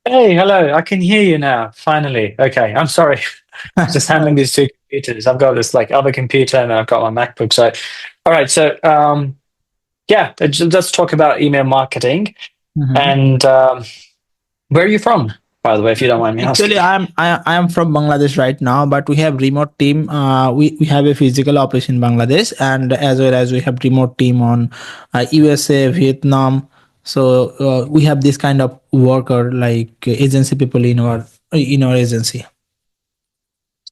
Hey, hello. I can hear you now, finally. Okay, I'm sorry. Just handling these two computers. I've got this like other computer and I've got my MacBook. So, all right. So, yeah, let's talk about email marketing. Mhm. And where are you from, by the way, if you don't mind me Actually, asking? I am from Bangladesh right now, but we have remote team. We have a physical operation in Bangladesh, and as well as we have remote team on USA, Vietnam. So we have this kind of worker like agency people in our agency.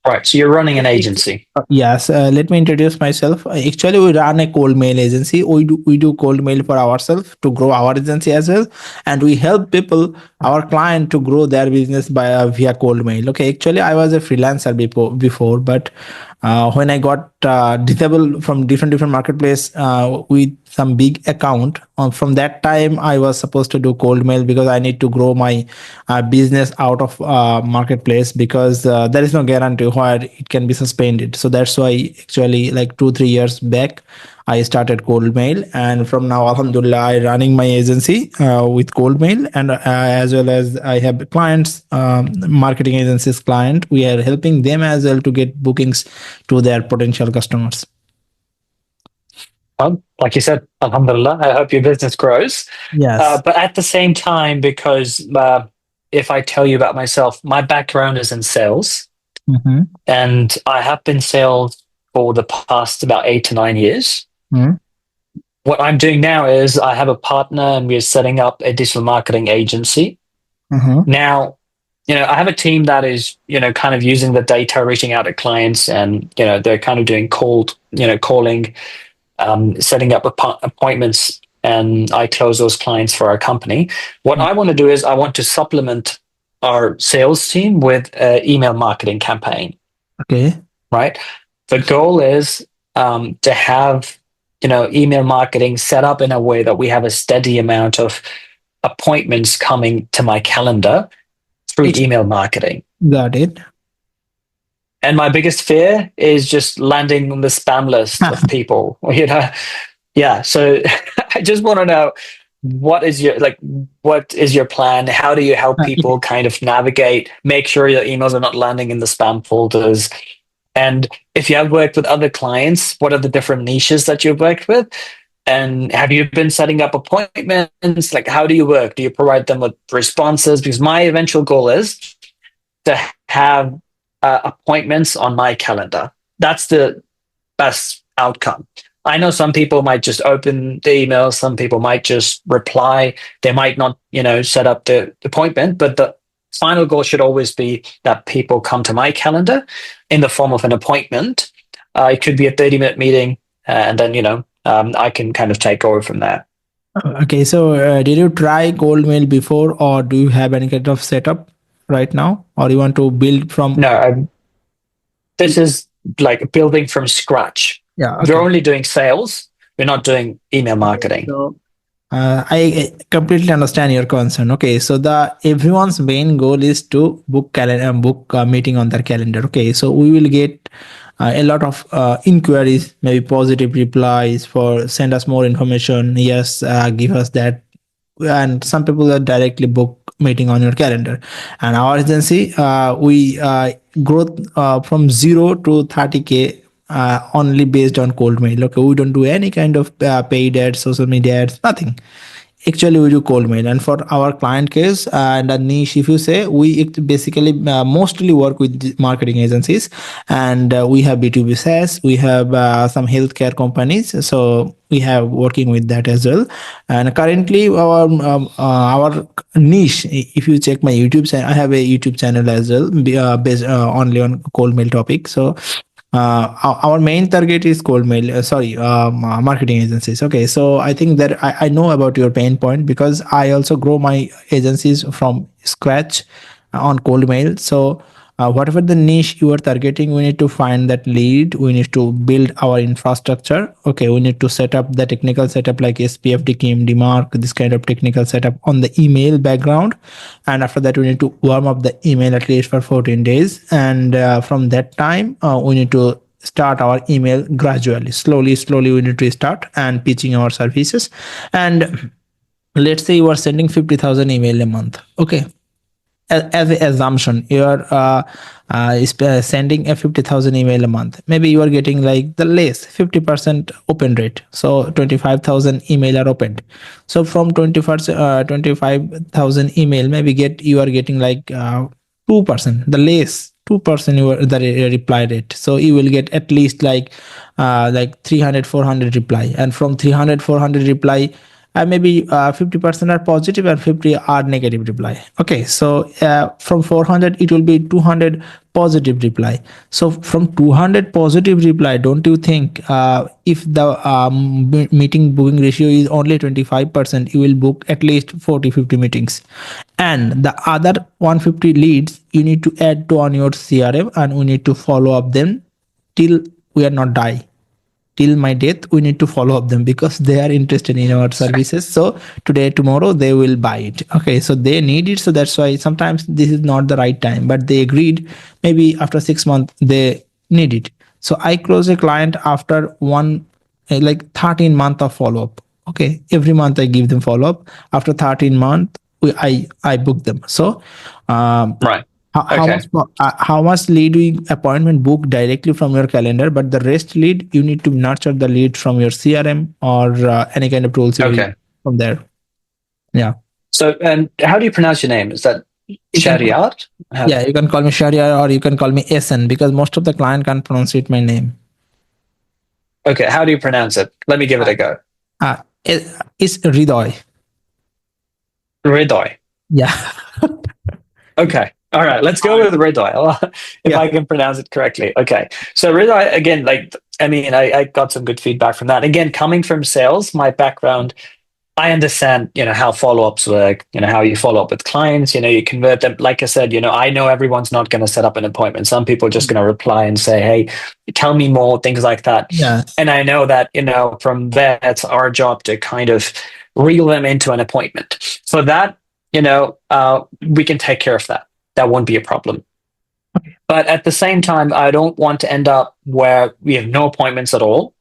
Right. So you're running an agency. Yes, let me introduce myself. Actually, we run a cold mail agency. We do cold mail for ourselves to grow our agency as well, and we help people, our client, to grow their business by via cold mail. Okay, actually, I was a freelancer before, but when I got disabled from different marketplace with some big account, from that time I was supposed to do cold mail because I need to grow my business out of marketplace because there is no guarantee where it can be suspended. So that's why actually like 2 3 years back I started cold mail, and from now alhamdulillah I running my agency with cold mail, and as well as I have clients, marketing agencies client. We are helping them as well to get bookings to their potential customers. Like you said, Alhamdulillah, I hope your business grows. Yes. But at the same time, because if I tell you about myself, my background is in sales, Mm-hmm. and I have been sales for the past about 8 to 9 years. Mm-hmm. What I'm doing now is I have a partner and we're setting up a digital marketing agency. Mm-hmm. Now, I have a team that is, kind of using the data, reaching out to clients, and, they're kind of doing calling, setting up appointments, and I close those clients for our company. What I want to do is I want to supplement our sales team with an email marketing campaign, Okay. right? The goal is to have email marketing set up in a way that we have a steady amount of appointments coming to my calendar through Ex- email marketing. Got it. And my biggest fear is just landing on the spam list of people. Yeah. So I just want to know what is your plan? How do you help It- people kind of navigate, make sure your emails are not landing in the spam folders? And if you have worked with other clients, what are the different niches that you've worked with? And have you been setting up appointments? Like, how do you work? Do you provide them with responses? Because my eventual goal is to have appointments on my calendar. That's the best outcome. I know some people might just open the email, some people might just reply, they might not, set up the appointment, but the final goal should always be that people come to my calendar in the form of an appointment. It could be a 30-minute meeting, and then, I can kind of take over from there. Okay, so did you try cold mail before, or do you have any kind of setup right now, or you want to build from? No, this is like building from scratch. Yeah. We're Okay. only doing sales, we're not doing email Okay. marketing. So I completely understand your concern. Okay, so the everyone's main goal is to book calendar, book meeting on their calendar. Okay, so we will get a lot of inquiries, maybe positive replies for send us more information. Yes, give us that, and some people that directly book meeting on your calendar. And our agency, we growth from 0 to 30K only based on cold mail. Okay, we don't do any kind of paid ads, social media ads, nothing. Actually, we do cold mail, and for our client case and a niche, if you say, basically mostly work with marketing agencies, and we have B2B SaaS, we have some healthcare companies, so we have working with that as well. And currently, our niche, if you check my YouTube channel, I have a YouTube channel as well, based only on cold mail topic. So our main target is cold mail, marketing agencies. Okay, so I think that I know about your pain point because I also grow my agencies from scratch on cold mail. So whatever the niche you are targeting, we need to find that lead, we need to build our infrastructure. Okay, we need to set up the technical setup like SPFD, KMD mark, this kind of technical setup on the email background. And after that we need to warm up the email at least for 14 days, and from that time we need to start our email gradually, slowly we need to start and pitching our services. And let's say you are sending 50,000 email a month. Okay, as an assumption, you are sending a 50,000 email a month. Maybe you are getting like the less 50% open rate. So 25,000 email are opened. So from 25,000 email, maybe you are getting like 2%, the less 2% you are the reply rate. So you will get at least like 300 400 reply, and from 300 400 reply, maybe 50% are positive and 50 are negative reply. Okay, so from 400 it will be 200 positive reply. So from 200 positive reply, don't you think if the meeting booking ratio is only 25%, you will book at least 40 50 meetings, and the other 150 leads you need to add to on your CRM, and we need to follow up them till we are not die, till my death we need to follow up them, because they are interested in our services. So today tomorrow they will buy it. Okay, so they need it, so that's why sometimes this is not the right time, but they agreed maybe after 6 months they need it. So I close a client after one like 13 month of follow up. Okay, every month I give them follow up. After 13 month I book them. So um, Right. how Okay. much how much lead we appointment book directly from your calendar, but the rest lead you need to nurture the lead from your CRM or any kind of tools you are using Okay. from there. Yeah, So, and how do you pronounce your name? Is that you can Shariat? How, yeah, you can call me Sharia or you can call me SN, because most of the client can't pronounce it my name. okay. How do you pronounce it? Let me give it uh, a go. it's Ridoy. Ridoy. Yeah. Okay. All right. Let's go with Ridoy. If Yeah. I can pronounce it correctly. Okay. So Ridoy, again, like, I mean, I got some good feedback from that. Again, coming from sales, my background, I understand, how follow-ups work, how you follow up with clients, you convert them. Like I said, I know everyone's not going to set up an appointment. Some people are just going to reply and say, hey, tell me more, things like that. Yeah. And I know that, from there, it's our job to kind of reel them into an appointment. So that, we can take care of that. That won't be a problem. But at the same time, I don't want to end up where we have no appointments at all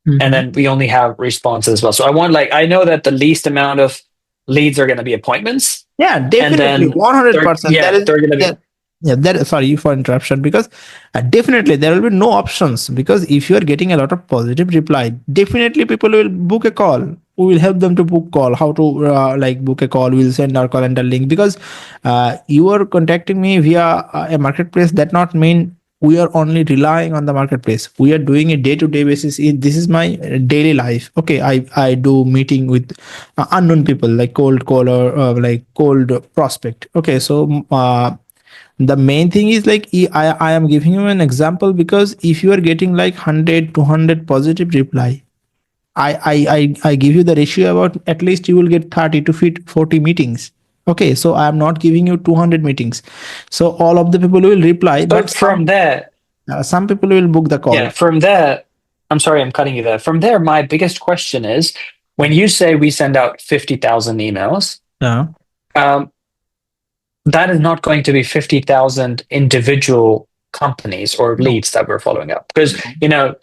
and Mhm. then we only have responses as well. So I know that the least amount of leads are going to be appointments, Yeah, and definitely, then 100%. they're going to be Yeah, yeah. That sorry for interruption, because definitely there will be no options, because if you are getting a lot of positive reply, definitely people will book a call. We will help them to book call. How to like book a call? We'll send our calendar link, because you are contacting me via a marketplace. That not mean we are only relying on the marketplace. We are doing a day-to-day basis. This is my daily life. Okay, I do meeting with unknown people, like cold caller, like cold prospect. Okay, so the main thing is like I am giving you an example, because if you are getting like 100 200 positive reply, I give you the ratio about at least you will get 30 to 40 meetings. Okay, so I am not giving you 200 meetings. So all of the people will reply, but so from there. some people will book the call. Yeah, from there. I'm sorry, I'm cutting you there. From there, my biggest question is when you say we send out 50,000 emails. Yeah. Um, that is not going to be 50,000 individual companies or No. leads that we're following up because No.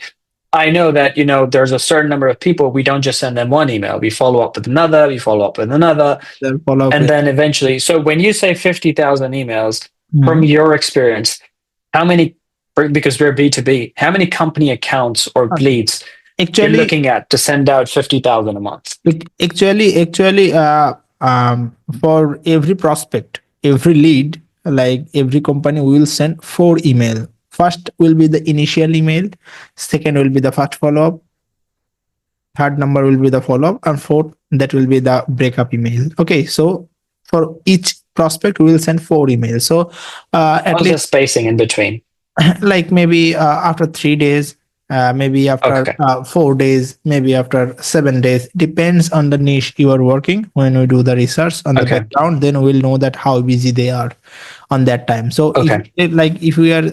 I know that there's a certain number of people. We don't just send them one email. We follow up with another. We follow up with another, They'll follow up and with. then eventually. So when you say 50,000 emails, from Mhm. your experience, how many? Because we're B2B, how many company accounts or leads you're Actually, looking at to send out 50,000 a month? actually, for every prospect, every lead, like every company will send 4 email. First will be the initial email, second will be the first follow up, third number will be the follow up, and fourth that will be the breakup email. Okay, so for each prospect we will send 4 emails. So at How's the least spacing in between? like maybe after 3 days, maybe after Okay. 4 days, maybe after 7 days, depends on the niche you are working. When we do the research on the Okay. background, then we'll know that how busy they are on that time. So Okay. if we are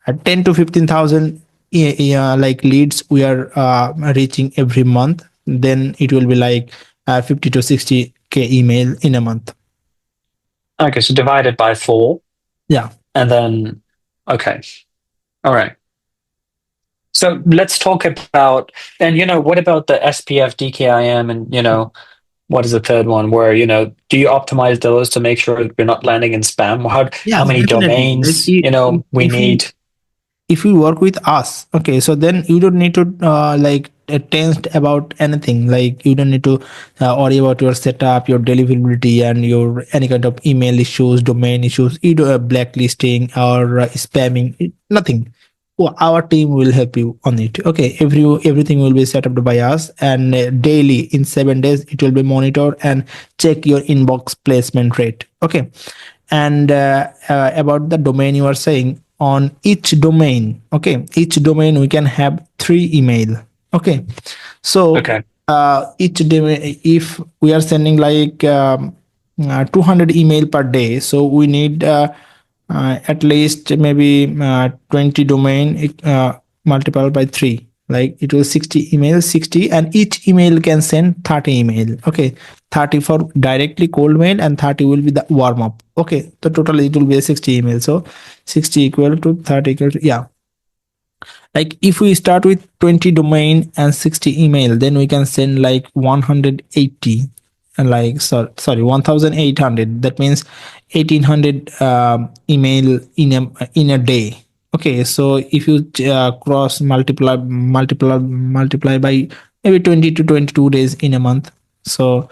at 10 to 15,000 like leads we are reaching every month, then it will be like 50 to 60K email in a month. Okay. So divided by four, Yeah. and then okay. All right. So let's talk about, and what about the SPF, DKIM, and what is the third one? Where, do you optimize those to make sure we're not landing in spam? How Yes, many definitely. Like domains, we need? if you work with us, okay, so then you don't need to tensed about anything. Like you don't need to worry about your setup, your deliverability, and your any kind of email issues, domain issues, either blacklisting or spamming. Nothing. Well, our team will help you on it. Okay, everything will be set up by us, and daily in 7 days it will be monitored and check your inbox placement rate. Okay, and about the domain you are saying, on each domain, okay, each domain we can have 3 email. Okay, so Okay. each domain, if we are sending like 200 email per day, so we need at least maybe 20 domain multiplied by 3, like it was 60 emails, 60, and each email can send 30 email. Okay, 30 for directly cold mail and 30 will be the warm up. Okay, so totally it will be a 60 email. So 60 equal to 30 equal to, yeah, like if we start with 20 domain and 60 email, then we can send like 180, and like sorry 1800. That means 1800 email in a day. Okay, so if you cross multiply by maybe 20 to 22 days in a month, so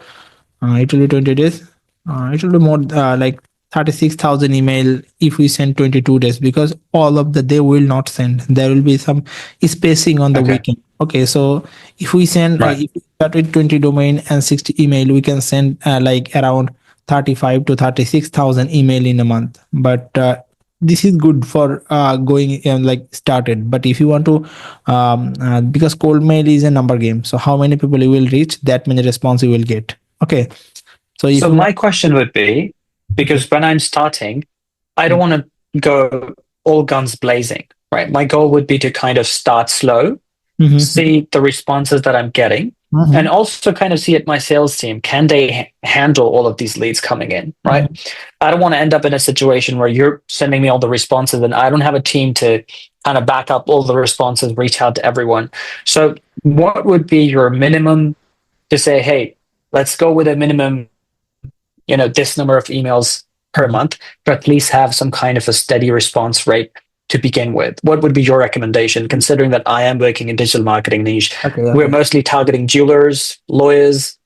it will be 20 days. It will be more like 36,000 email if we send 22 days, because all of the day will not send. There will be some spacing on the Okay. weekend. Okay, so if we send, Right. if we start with 20 domain and 60 email, we can send like around 35 to 36,000 email in a month. But this is good for going like started. But if you want to, because cold mail is a number game, so how many people you will reach, that many response you will get. Okay, so if So you my want, question would be, okay. because when I'm starting, I don't want to go all guns blazing, right? My goal would be to kind of start slow, Mm-hmm. see the responses that I'm getting, and Mm-hmm. also kind of see at my sales team, can they handle all of these leads coming in, right? Mm-hmm. I don't want to end up in a situation where you're sending me all the responses and I don't have a team to kind of back up all the responses, reach out to everyone. So what would be your minimum to say, hey, let's go with a minimum, this number of emails per Mm-hmm. month to at least have some kind of a steady response rate to begin with? What would be your recommendation, considering that I am working in digital marketing niche? Okay, We're okay, mostly targeting jewelers, lawyers.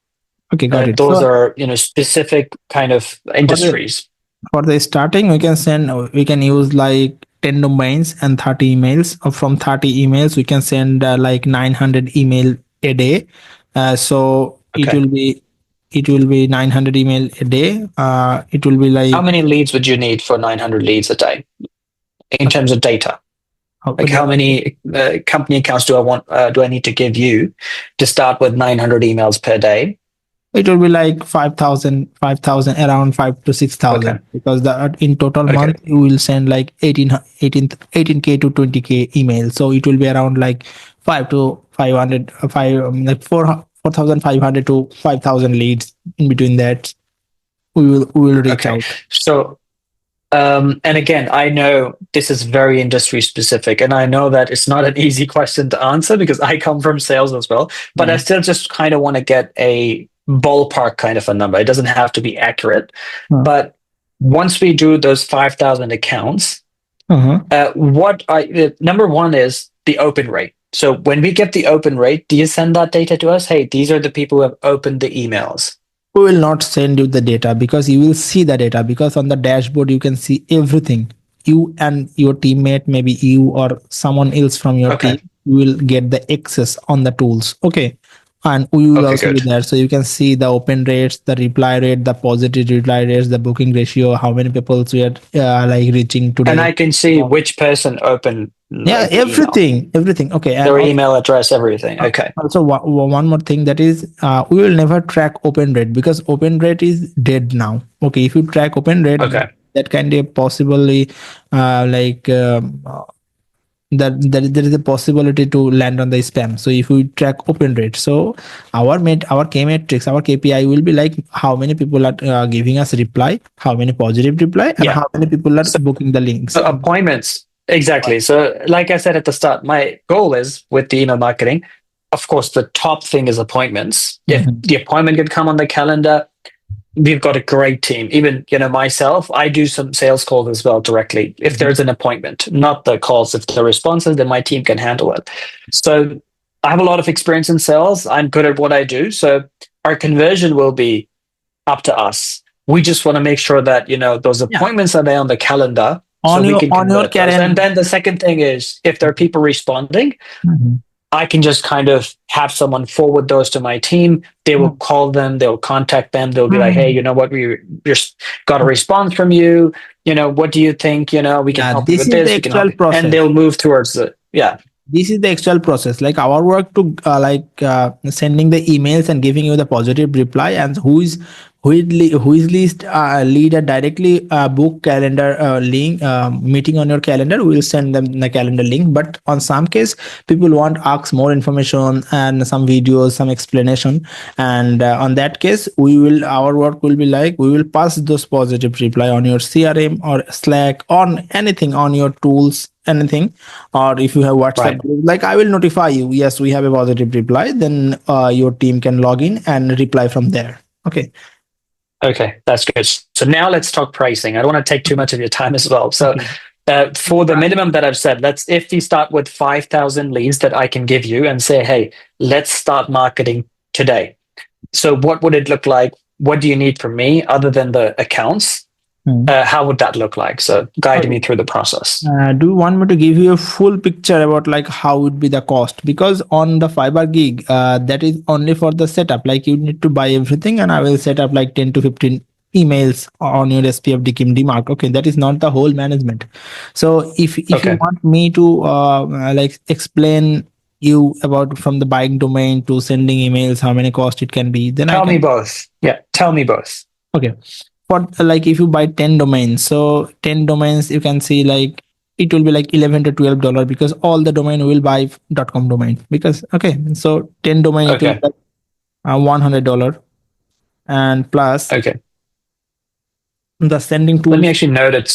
okay, got it. Those So are, specific kind of for the industries. for the starting, we can use like 10 domains and 30 emails. From 30 emails, we can send like 900 email a day. So Okay. it will be 900 email a day. It will be How like many leads would you need for 900 leads a day in okay, terms of data? how Like, how many company accounts do I need to give you to start with 900 emails per day? it will be like 5,000, around 5 to Okay. 6,000, because the in total Okay. month you will send like 18k to 20k email. So it will be around like 5 to 500, like 4,500 to 5,000 leads. In between that, we will reach Okay. out. So, and again, I know this is very industry specific, and I know that it's not an easy question to answer because I come from sales as well, but I Mm. still just kind of want to get a ballpark kind of a number. It doesn't have to be accurate, Uh, but once we do those 5,000 accounts, uh-huh. number one is the open rate. So when we get the open rate, do you send that data to us? Hey, these are the people who have opened the emails. We will not send you the data, because you will see the data, because on the dashboard you can see everything. You and your teammate, maybe you or someone else from your Okay. team, will get the access on the tools. Okay, and we will Okay, also be good. there, so you can see the open rates, the reply rate, the positive reply rates, the booking ratio, how many people we are like reaching And today. I can see which person opened Yeah, like the email, everything. Okay, and their also, email address, everything. Okay. one more thing, that is we will never track open rate, because open rate is dead now. Okay, if you track open rate, Okay. that can be possibly like that there is a possibility to land on the spam. So if we track open rate, so our K matrix, our KPI will be like how many people are giving us reply, how many positive reply, and Yeah. how many people are So booking the links. appointments. Exactly. So like I said at the start, my goal is with the email marketing, of course, the top thing is appointments. If Mhm. the appointment can come on the calendar, we've got a great team. Even, myself, I do some sales calls as well directly. If Mhm. there's an appointment, not the calls, if the responses, then my team can handle it. So I have a lot of experience in sales. I'm good at what I do. So our conversion will be up to us. We just want to make sure that, those Yeah. appointments are there on the calendar so On we your can on your convert those. And calendar. then the second thing is if there are people responding, Mhm. I can just kind of have someone forward those to my team. They will call them, they'll contact them, they'll be like, hey, Mhm. you know what, we just got a response from you. What do you think? We can Yeah, help you this with is the this, we can help actual you. And process. they'll move towards it. Yeah. This is the actual process, like our work to sending the emails and giving you the positive reply, and who is least lead a directly book calendar link meeting on your calendar. We will send them the calendar link, but on some case people want ask more information and some videos, some explanation, and on that case our work will be like we will pass those positive reply on your CRM or Slack, on anything, on your tools, anything. Or if you have WhatsApp Right. group, like I will notify you, yes, we have a positive reply, then your team can log in and reply from there. Okay. Okay, that's good. So now let's talk pricing. I don't want to take too much of your time as well. So Okay. for the minimum that I've said, if we start with 5,000 leads that I can give you and say, hey, let's start marketing today. So what would it look like? What do you need from me other than the accounts? Hmm. How would that look like? So guide me Okay. through the process. Do you want me to give you a full picture about like how would be the cost? Because on the Fiverr gig, that is only for the setup. Like you need to buy everything, and I will set up like 10 to 15 emails on your SPF DKIM DMARC. Okay, that is not the whole management. So if you Okay. want me to like explain you about from the buying domain to sending emails, how many cost it can be, then I Tell me can. both. Yeah, tell me both. Okay. For like if you buy 10 domains, so 10 domains you can see like it will be like 11 to $12 because all the domain will buy .com domain, because okay, so 10 domain it will be Okay. like $100, and plus Okay. the sending Let me tools. actually note it.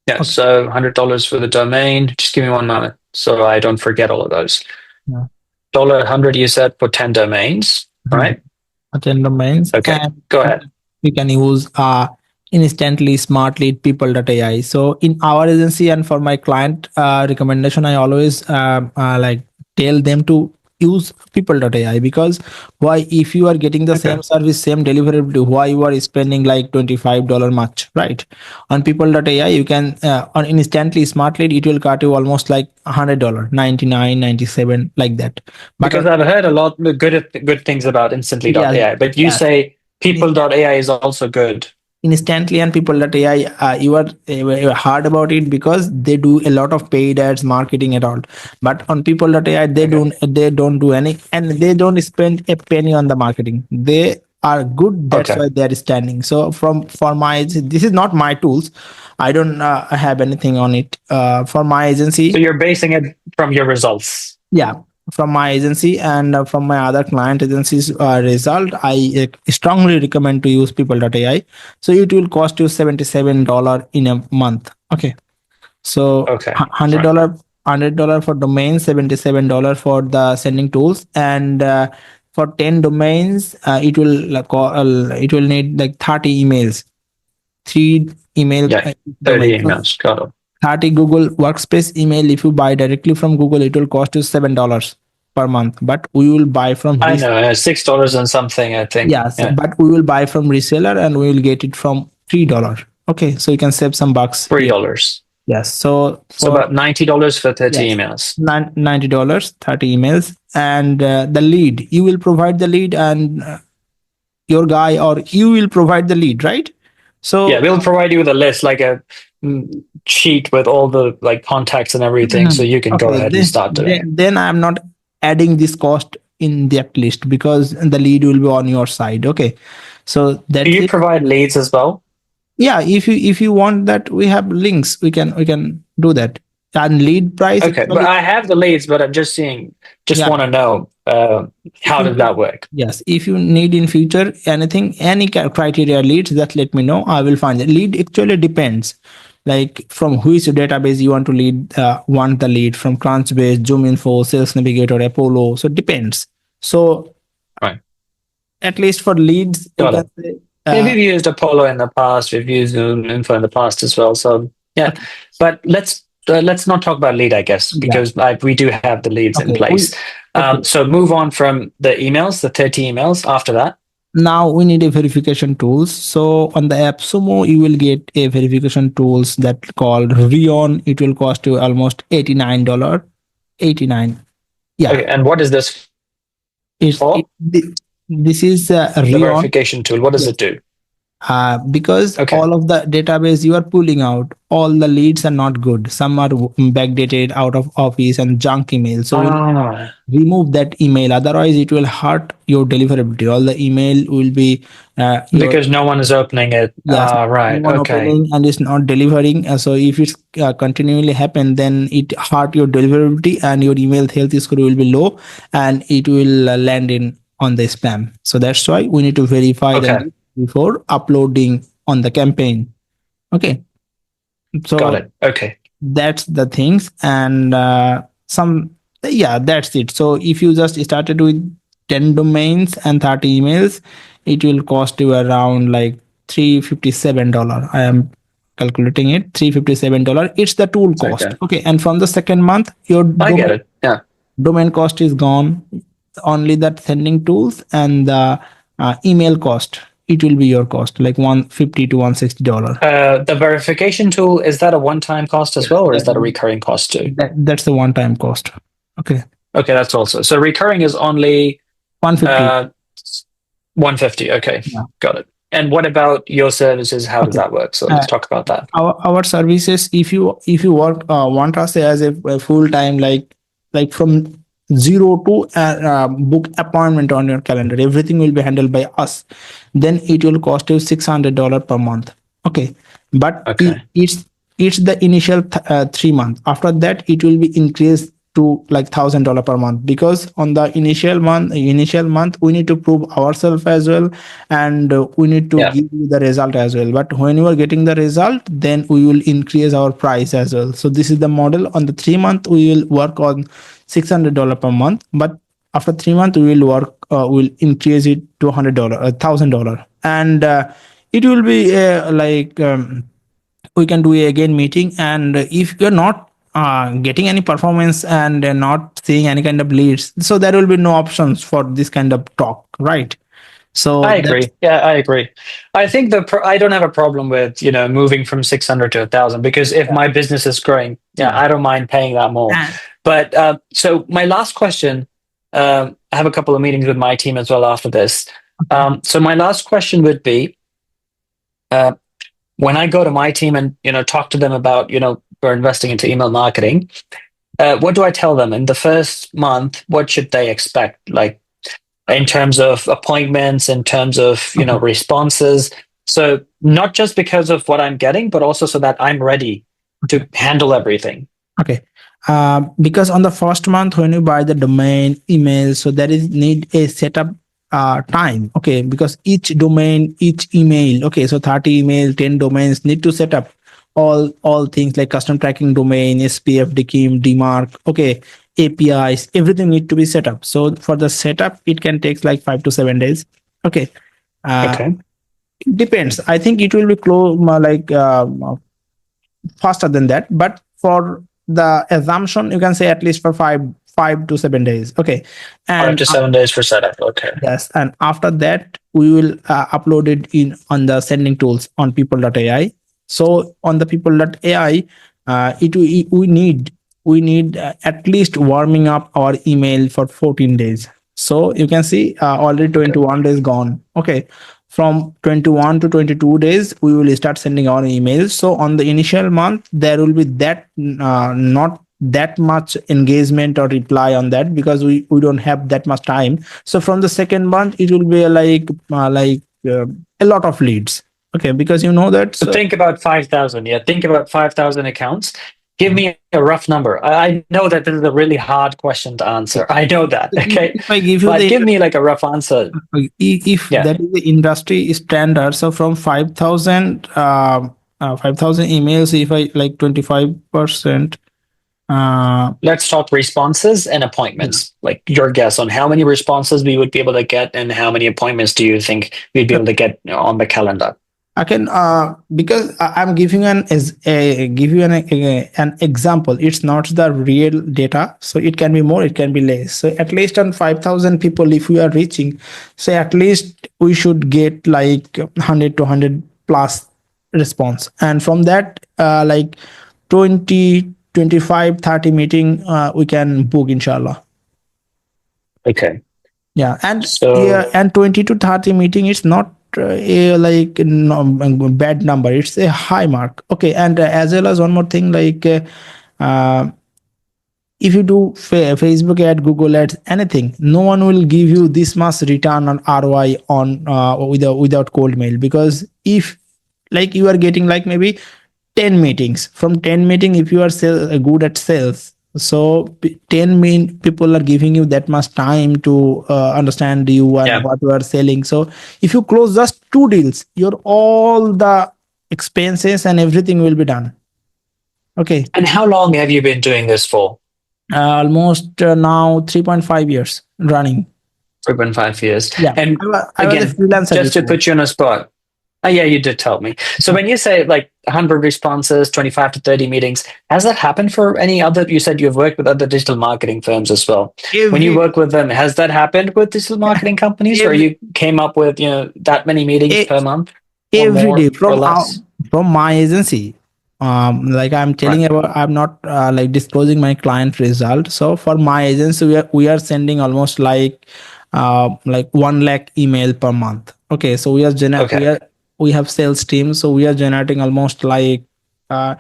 Yeah, Okay. so $100 for the domain. Just give me one moment so I don't forget all of those. Yeah. $100 you said for 10 domains, Mhm. right? 10 domains, Okay, and go ahead. we can use instantly smart lead pipl.ai. So in our agency and for my client recommendation, I always like tell them to use people.ai, because why, if you are getting the Okay. same service, same deliverability, why you are spending like $25 much, right? On people.ai you can on instantly smart lead it will cut you almost like $100, 99, 97, like that. But Because on, I've heard a lot of good things about yes, instantly.ai, but you yes, say people.ai is also good. instantly and people.ai, you are hard about it because they do a lot of paid ads, marketing and all. But on people.ai Okay. they don't do any, and they don't spend a penny on the marketing. They are good, that's Okay. why they are standing. So for my, this is not my tools, I don't have anything on it for my So agency. you're basing it from your results. Yeah, from my agency and from my other client agencies result, I strongly recommend to use people.ai. So it will cost you $77 in a month. Okay, so Okay. hundred Right. dollar $100 for domain, $77 for the sending tools, and for 10 domains it will need like 30 emails, three email Yeah. 30 domains. So emails. Got it. 30 Google Workspace email. If you buy directly from Google, it will cost you $7 per month. But we will buy from I know. $6 and something, I think. yes, Yeah. but we will buy from reseller and we will get it from $3. Okay, so you can save some bucks here. $3. Yes, so So for about $90 for 30 yes, emails. $90, 30 emails, and the lead you will provide the lead, and your guy or you will provide the lead, right? Yeah, So we'll provide you with a list, like a sheet with all the like contacts and everything, so you can go okay, ahead and start doing it. then I'm not adding this cost in that list because the lead will be on your side. Okay, so Do that's you it. provide leads as well? Yeah, if you want that, we have links. We can do that. And lead price Okay, but actually, I have the leads, but I'm just seeing, just yeah. want to know If how you does need, that work? yes, if you need in future anything, any criteria leads, that let me know. I will find it. Lead actually depends, like from which database you want the lead from Crunchbase, Zoom Info, Sales Navigator, Apollo. So it depends. So Right. at least for leads, you Got can it. say, Yeah, we've used Apollo in the past. We've used Zoom Info in the past as well. So yeah, okay, but let's not talk about lead, I guess, yeah, because we do have the leads in okay, we place. okay. So move on from the emails, the 30 emails. After that, Now we need a verification tools. So on the AppSumo, you will get a verification tools that called Rion. It will cost you almost $89. 89. Yeah, okay. And what is this for? this is The Rion. verification tool. What does Yes. it do? Because Okay. all of the database you are pulling out, all the leads are not good. Some are backdated, out of office, and junk email. So we Ah, remove that email, otherwise it will hurt your deliverability. All the email will be your, because no one is opening it. yes, Ah, no right. one Okay. opening and it's not delivering. So if it's continually happen, then it hurt your deliverability and your email health score will be low, and it will land in on the spam. So that's why we need to verify the Okay. lead before uploading on the campaign. Okay, Got so it. Okay. that's the things. And some, yeah, that's it. So if you just started with 10 domains and 30 emails, it will cost you around like $357. I am calculating it, $357. It's the tool cost. Okay. Okay, and from the second month your I get it. Yeah. domain cost is gone. Only that sending tools and the email cost, it will be your cost like 150 to $160. The verification tool, is that a one-time cost as Yes, well, or is that a recurring cost too? that's the one time cost. Okay, Okay, that's also so recurring is only 150. uh 150. Okay, Yeah. got it. And what about your services? How does Okay. that work? So let's Uh, talk about that. our services, if you work want us as a full time, like from zero to book appointment on your calendar, everything will be handled by us. Then it will cost you $600 per month. Okay, but Okay. it's the initial 3 months. After that, it will be increased to like $1,000 per month, because on the initial month we need to prove ourselves as well, and we need to Yeah. give you the result as well. But when you are getting the result, then we will increase our price as well. So this is the model. On the 3 month we will work on $600 per month, but after 3 months we will work will increase it to $100, $1,000. And it will be we can do a again meeting. And if you're not getting any performance and not seeing any kind of leads, so there will be no options for this kind of talk, right? So I that's, agree. Yeah, I agree. I think I don't have a problem with, moving from 600 to 1,000, because if yeah, my business is growing, yeah, yeah. I don't mind paying that more. And But so my last question, I have a couple of meetings with my team as well after this. okay, So my last question would be, uh, when I go to my team and talk to them about we're investing into email marketing, what do I tell them in the first month? What should they expect, like in terms of appointments, in terms of okay, responses? So not just because of what I'm getting, but also so that I'm ready okay, to handle everything. okay. Because on the first month when you buy the domain email, so there is need a setup time. Okay, because each domain, each email, okay, so 30 email, 10 domains need to set up all things like custom tracking domain, SPF, DKIM, DMARC, okay, APIs, everything need to be set up. So for the setup, it can take like 5 to 7 days. Okay, uh, Okay. depends. I think it will be close faster than that, but for the assumption, you can say at least for 5 to 7 days. Okay, Five and to 7 days for setup. Okay. yes, and after that we will upload it in on the sending tools on pipl.ai. So on the pipl.ai, we need at least warming up our email for 14 days. So you can see already Okay. 21 days gone. Okay, from 21 to 22 days we will start sending our emails. So on the initial month there will be that not that much engagement or reply on that, because we don't have that much time. So from the second month it will be a lot of leads. Okay, because you know that. So So think about 5,000. Yeah, think about 5,000 accounts. Give me a rough number. I know that this is a really hard question to answer. I know that. Okay. if I give you But the, give me like a rough answer. if Yeah. that is the industry standard, so from 5,000 emails, if I like 25%, Let's talk responses and Yeah. appointments. Like your guess on how many responses we would be able to get and how many appointments do you think we'd be able to get on the calendar? I can because I'm giving give you an example. It's not the real data, so it can be more, it can be less. So at least on 5,000 people, if we are reaching, so at least we should get like 100 to 100 plus response, and from that, like 20, 25, 30 meeting, we can book, inshallah. Okay. Yeah, and So, yeah, and 20 to 30 meeting is not a like no, bad number. It's a high mark. Okay, and as well as one more thing, like uh, if you do Facebook ad, Google ads, anything, no one will give you this much return on ROI on without cold mail, because if like you are getting like maybe 10 meetings, from 10 meeting, if you are good at sales, so 10 mean people are giving you that much time to understand you and yeah. what you are selling. So if you close just two deals, your all the expenses and everything will be done. Okay. And how long have you been doing this for? Almost now 3.5 years running. 3.5 years. Yeah, And I was a again, freelancer just to before. put you on a spot. Oh, yeah, you did tell me. So Uh, when you say like 100 responses, 25 to 30 meetings, has that happened for any other? You said you've worked with other digital marketing firms as well. When you every work with them, has that happened with digital marketing companies where every you came up with, that many meetings e- per month or every day more or less? from my agency, like I'm Right. telling about, I'm not like disclosing my client result. So for my agency, we are sending almost like 1 lakh email per month. Okay, so Okay. we have sales team, so we are generating almost like uh,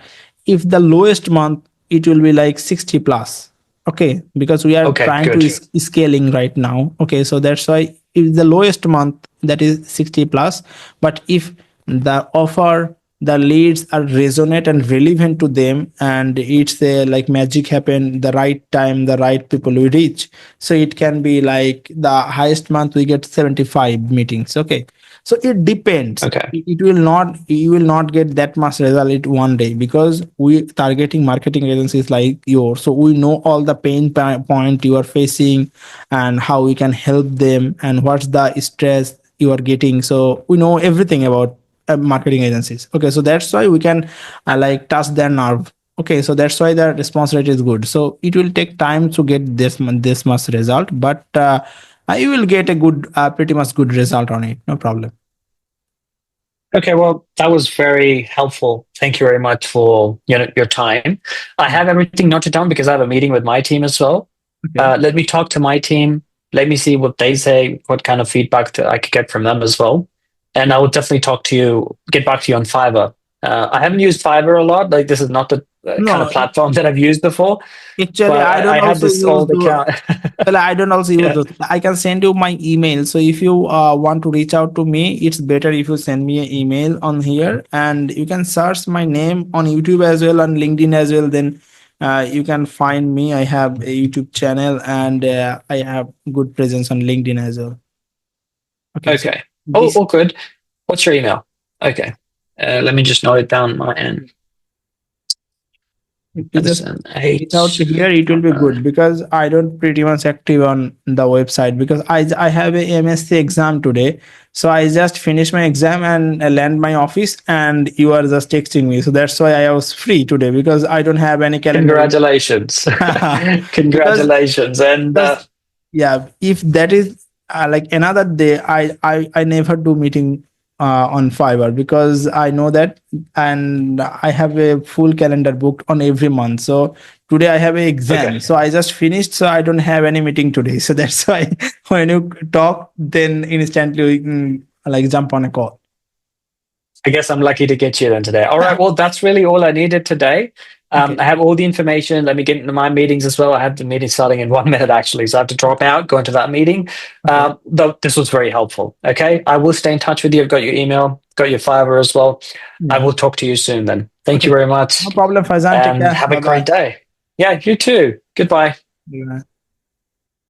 if the lowest month, it will be like 60 plus. Okay, because we are Okay, trying to good. scaling right now. Okay, so that's why if the lowest month, that is 60 plus. But if the offer, the leads are resonate and relevant to them, and it's like magic happen, the right time, the right people we reach, so it can be like the highest month we get 75 meetings. Okay, so it depends. Okay. It will not, you will not get that much result in one day, because we targeting marketing agencies like yours, so we know all the point you are facing, and how we can help them, and what's the stress you are getting. So we know everything about marketing agencies. Okay, so that's why we can like touch their nerve. Okay, so that's why the response rate is good. So it will take time to get this much result, but you will get a good, pretty much good result on it. No problem. Okay, well, that was very helpful. Thank you very much for your time. I Yeah. have everything noted down because I have a meeting with my team as well. Okay. Let me talk to my team. Let me see what they say, what kind of feedback I could get from them as well. And I will definitely get back to you on Fiverr. I haven't used Fiverr a lot. Like this is not the kind of No, platform that I've used before, actually, but I don't I had also this use old the. account. Well, I don't also use Yeah. those. I can send you my email. So if you want to reach out to me, it's better if you send me an email on here, and you can search my name on YouTube as well, on LinkedIn as well. Then you can find me. I have a YouTube channel, and I have good presence on LinkedIn as well. Okay, so Okay. Oh, this, all good. What's your email? Okay. Let me just note it down on my end. if you just Edison reach out H. to here, it will be good, because I don't pretty much active on the website, because I have a MSc exam today. So I just finished my exam and I land my office, and you are just texting me. So that's why I was free today, because I don't have any calendar. Congratulations. because Congratulations. And because yeah, if that is like another day, I never do meeting on Fiverr, because I know that, and I have a full calendar booked on every month. So today I have an exam, okay. so I just finished, so I don't have any meeting today. So that's why when you talk, then instantly we can like jump on a call. I guess I'm lucky to get you then today. All right. Well, that's really all I needed today. Okay. I have all the information. Let me get into my meetings as well. I have the meeting starting in 1 minute, actually. So I have to drop out, go into that meeting. Okay. Though this was very helpful. Okay. I will stay in touch with you. I've got your email, got your Fiverr as well. I Yeah. will talk to you soon then. Thank you Okay. very No much problem, Faizan. Take and care. have a Bye great bye. day. Yeah, you too. Goodbye.